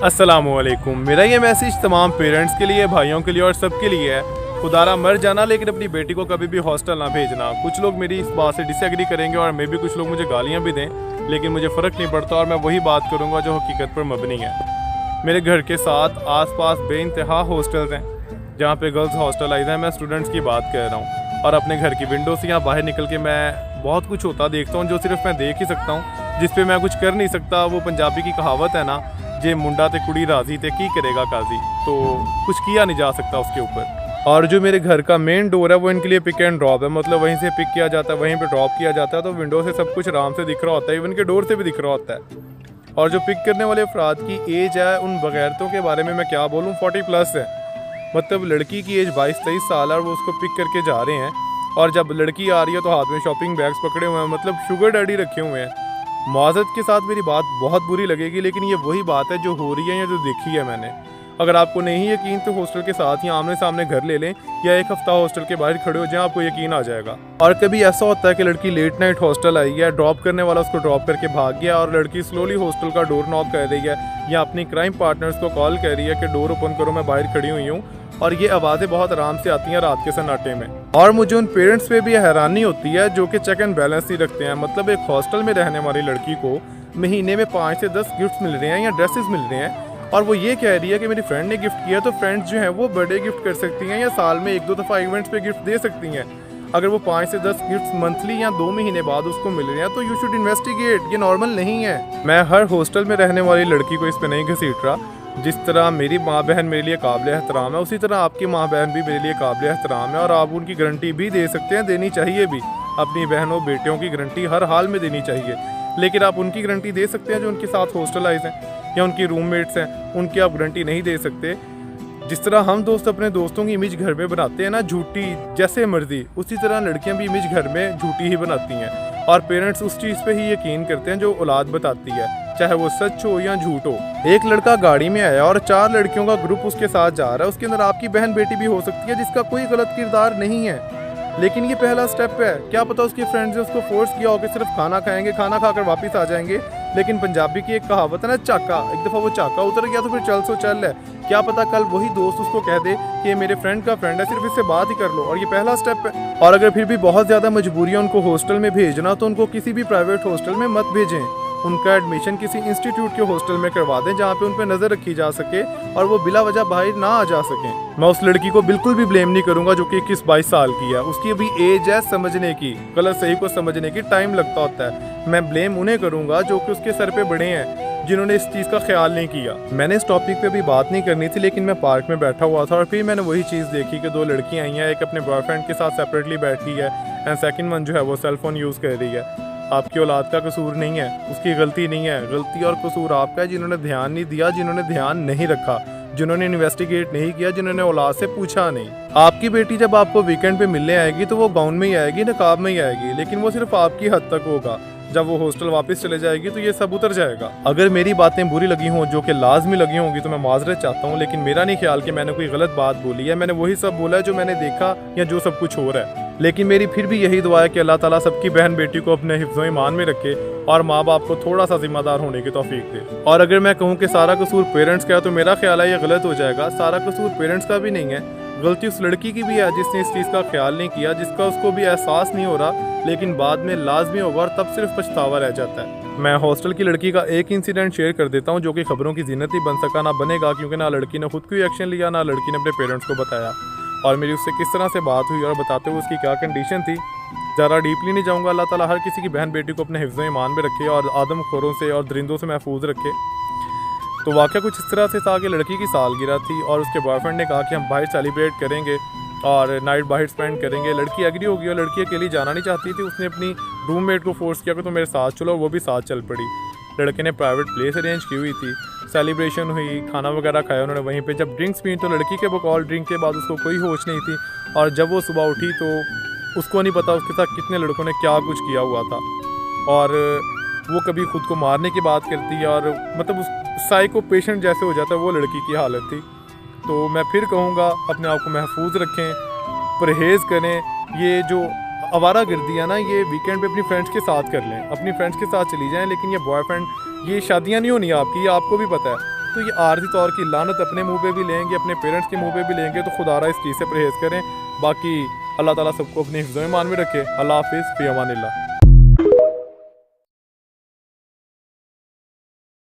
अस्सलामुअलैकुम। मेरा ये मैसेज तमाम पेरेंट्स के लिए, भाइयों के लिए और सबके लिए है। खुदारा मर जाना लेकिन अपनी बेटी को कभी भी हॉस्टल ना भेजना। कुछ लोग मेरी इस बात से डिसएग्री करेंगे और मे भी कुछ लोग मुझे गालियाँ भी दें, लेकिन मुझे फ़र्क नहीं पड़ता और मैं वही बात करूँगा जो हकीकत पर मबनी है। मेरे घर के साथ आसपास बेइंतहा हॉस्टल्स हैं जहाँ पे गर्ल्स हॉस्टलाइज हैं। मैं स्टूडेंट्स की बात कर रहा हूँ और अपने घर की विंडो से यहाँ बाहर निकल के मैं बहुत कुछ होता देखता हूँ जो सिर्फ मैं देख ही सकता हूँ, जिस पे मैं कुछ कर नहीं सकता। वो पंजाबी की कहावत है ना, जे मुंडा ते कुड़ी राजी ते की करेगा काजी, तो कुछ किया नहीं जा सकता उसके ऊपर। और जो मेरे घर का मेन डोर है वो इनके लिए पिक एंड ड्रॉप है, मतलब वहीं से पिक किया जाता है, वहीं पे ड्रॉप किया जाता है, तो विंडो से सब कुछ आराम से दिख रहा होता है, इवन के डोर से भी दिख रहा होता है। और जो पिक करने वाले अफराद की एज है, उन बगैरतों के बारे में मैं क्या बोलूँ, 40+ है। मतलब लड़की की एज 22-23 साल है और वो उसको पिक करके जा रहे हैं। और जब लड़की आ रही है तो हाथ में शॉपिंग बैग्स पकड़े हुए हैं, मतलब शुगर डैडी रखे हुए हैं। मुआज़त के साथ मेरी बात बहुत बुरी लगेगी, लेकिन ये वही बात है जो हो रही है या जो देखी है मैंने। अगर आपको नहीं यकीन तो हॉस्टल के साथ ही आमने सामने घर ले लें या एक हफ्ता हॉस्टल के बाहर खड़े हो जाएं, आपको यकीन आ जाएगा। और कभी ऐसा होता है कि लड़की लेट नाइट हॉस्टल आई है, ड्रॉप करने वाला उसको ड्रॉप करके भाग गया और लड़की स्लोली हॉस्टल का डोर नॉक कर रही है या अपनी क्राइम पार्टनर्स को कॉल कर रही है कि डोर ओपन करो, मैं बाहर खड़ी हुई हूँ। और ये आवाज़ें बहुत आराम से आती हैं रात के सन्नाटे में। और मुझे उन पेरेंट्स पे भी हैरानी होती है जो कि चेक एंड बैलेंस नहीं रखते हैं। मतलब एक हॉस्टल में रहने वाली लड़की को महीने में 5 से 10 गिफ्ट्स मिल रहे हैं या ड्रेसेस मिल रहे हैं, और वो ये कह रही है कि मेरी फ्रेंड ने गिफ्ट किया, तो फ्रेंड्स जो हैं वो बर्थडे गिफ्ट कर सकती हैं या साल में 1-2 दफ़ा इवेंट्स पे गिफ्ट दे सकती हैं। अगर वो 5 से 10 गिफ्ट्स मंथली या 2 महीने बाद उसको मिल रहे हैं तो यू शुड इन्वेस्टिगेट, ये नॉर्मल नहीं है। मैं हर हॉस्टल में रहने वाली लड़की को इस पर नहीं घसीट रहा। जिस तरह मेरी माँ बहन मेरे लिए काबिल एहतराम है, उसी तरह आपकी माँ बहन भी मेरे लिए काबिल एहतराम है, और आप उनकी गारंटी भी दे सकते हैं, देनी चाहिए भी। अपनी बहनों बेटियों की गारंटी हर हाल में देनी चाहिए, लेकिन आप उनकी गारंटी दे सकते हैं जो उनके साथ हॉस्टलाइज हैं या उनकी रूममेट्स हैं, उनकी आप गारंटी नहीं दे सकते। जिस तरह हम दोस्त अपने दोस्तों की इमेज घर में बनाते हैं ना झूठी, जैसे मर्जी, उसी तरह लड़कियां भी इमेज घर में झूठी ही बनाती हैं। और पेरेंट्स उस चीज़ पे ही यकीन करते हैं जो औलाद बताती है, चाहे वो सच हो या झूठ हो। एक लड़का गाड़ी में आया और 4 लड़कियों का ग्रुप उसके साथ जा रहा है, उसके अंदर आपकी बहन बेटी भी हो सकती है जिसका कोई गलत किरदार नहीं है, लेकिन ये पहला स्टेप है। क्या पता उसकी फ्रेंड्स ने उसको फोर्स किया हो कि सिर्फ खाना खाएंगे, खाना खाकर वापस आ जाएंगे। लेकिन पंजाबी की एक कहावत है ना, चाका, एक दफ़ा वो चाका उतर गया तो फिर चल सो चल है। क्या पता कल वही दोस्त उसको कह दे कि ये मेरे फ्रेंड का फ्रेंड है, सिर्फ इससे बात ही कर लो, और ये पहला स्टेप है। और अगर फिर भी बहुत ज़्यादा मजबूरी है उनको हॉस्टल में भेजना, तो उनको किसी भी प्राइवेट हॉस्टल में मत भेजें। उनका एडमिशन किसी इंस्टीट्यूट के हॉस्टल में करवा दें जहाँ पे उन पर नज़र रखी जा सके और वो बिला वजह बाहर ना आ जा सकें। मैं उस लड़की को बिल्कुल भी ब्लेम नहीं करूँगा जो कि 21-22 साल की है। उसकी अभी एज है समझने की, गलत सही को समझने की टाइम लगता होता है। मैं ब्लेम उन्हें करूँगा जो कि उसके सर पे बड़े हैं, जिन्होंने इस चीज़ का ख्याल नहीं किया। मैंने इस टॉपिक पे भी बात नहीं करनी थी, लेकिन मैं पार्क में बैठा हुआ था और फिर मैंने वही चीज़ देखी कि 2 लड़कियाँ आई हैं, एक अपने बॉयफ्रेंड के साथ सेपरेटली बैठी है एंड सेकंड वन जो है वो सेलफोन यूज़ कर रही है। आपकी औलाद का कसूर नहीं है, उसकी गलती नहीं है, गलती और कसूर आपका है जिन्होंने ध्यान नहीं दिया, जिन्होंने ध्यान नहीं रखा, जिन्होंने इन्वेस्टिगेट नहीं किया, जिन्होंने औलाद से पूछा नहीं। आपकी बेटी जब आपको वीकेंड पे मिलने आएगी तो वो गाउन में ही आएगी, नकाब में ही आएगी, लेकिन वो सिर्फ आपकी हद तक होगा। जब वो हॉस्टल वापस चले जाएगी तो ये सब उतर जाएगा। अगर मेरी बातें बुरी लगी हों, जो कि लाजमी लगी होंगी, तो मैं माजरत चाहता हूँ, लेकिन मेरा नहीं ख्याल कि मैंने कोई गलत बात बोली है। मैंने वही सब बोला है जो मैंने देखा या जो सब कुछ हो रहा है। लेकिन मेरी फिर भी यही दुआ है कि अल्लाह ताला सबकी बहन बेटी को अपने हिफ्ज़ो ईमान में रखे और माँ बाप को थोड़ा सा जिम्मेदार होने की तौफीक दे। और अगर मैं कहूँ कि सारा कसूर पेरेंट्स का है तो मेरा ख्याल है ये गलत हो जाएगा। सारा कसूर पेरेंट्स का भी नहीं है, गलती उस लड़की की भी है जिसने इस चीज़ का ख्याल नहीं किया, जिसका उसको भी एहसास नहीं हो रहा, लेकिन बाद में लाजमी होगा और तब सिर्फ पछतावा रह जाता है। मैं हॉस्टल की लड़की का एक इंसिडेंट शेयर कर देता हूँ जो कि खबरों की जीनत ही बन सका, ना बनेगा, क्योंकि ना लड़की ने खुद कोई एक्शन लिया, ना लड़की ने अपने पेरेंट्स को बताया, और मेरी उससे किस तरह से बात हुई और बताते हुए उसकी क्या कंडीशन थी। ज़रा डीपली नहीं जाऊँगा। अल्लाह ताला हर किसी की बहन बेटी को अपने हिफ्ज़ ईमान में रखे और आदमखोरों से और दरिंदों से महफूज रखे। तो वाक़या कुछ इस तरह से था कि लड़की की सालगिरह थी और उसके बॉयफ्रेंड ने कहा कि हम बाहर सेलिब्रेट करेंगे और नाइट बाहर स्पेंड करेंगे। लड़की एग्री हो गई और लड़की अकेली जाना नहीं चाहती थी। उसने अपनी रूममेट को फोर्स किया कि तुम मेरे साथ चलो, वो भी साथ चल पड़ी। लड़के ने प्राइवेट प्लेस अरेंज की हुई थी, सेलिब्रेशन हुई, खाना वगैरह खाया उन्होंने वहीं पे। जब ड्रिंक्स पी तो लड़की के बकौल ड्रिंक के बाद उसको कोई होश नहीं थी, और जब वो सुबह उठी तो उसको नहीं पता उसके साथ कितने लड़कों ने क्या कुछ किया हुआ था। और वो कभी खुद को मारने की बात करती है और मतलब उस साइको पेशेंट जैसे हो जाता है, वो लड़की की हालत थी। तो मैं फिर कहूँगा अपने आप को महफूज रखें, परहेज़ करें। ये जो आवारा गर्दी है ना, ये वीकेंड पे अपनी फ्रेंड्स के साथ कर लें, अपनी फ्रेंड्स के साथ चली जाएं। लेकिन ये बॉयफ्रेंड, ये शादियां नहीं होनी आपकी, ये आपको भी पता है। तो ये आर्जी तौर की लानत अपने मुंह पे भी लेंगे, अपने पेरेंट्स के मुंह पे भी लेंगे। तो खुदारा इस चीज़ से परहेज़ करें। बाकी अल्लाह ताला सबको अपने हिफ्ज़-ओ-ईमान में रखे। अल्लाह हाफ़िज़, फ़ी अमानिल्लाह।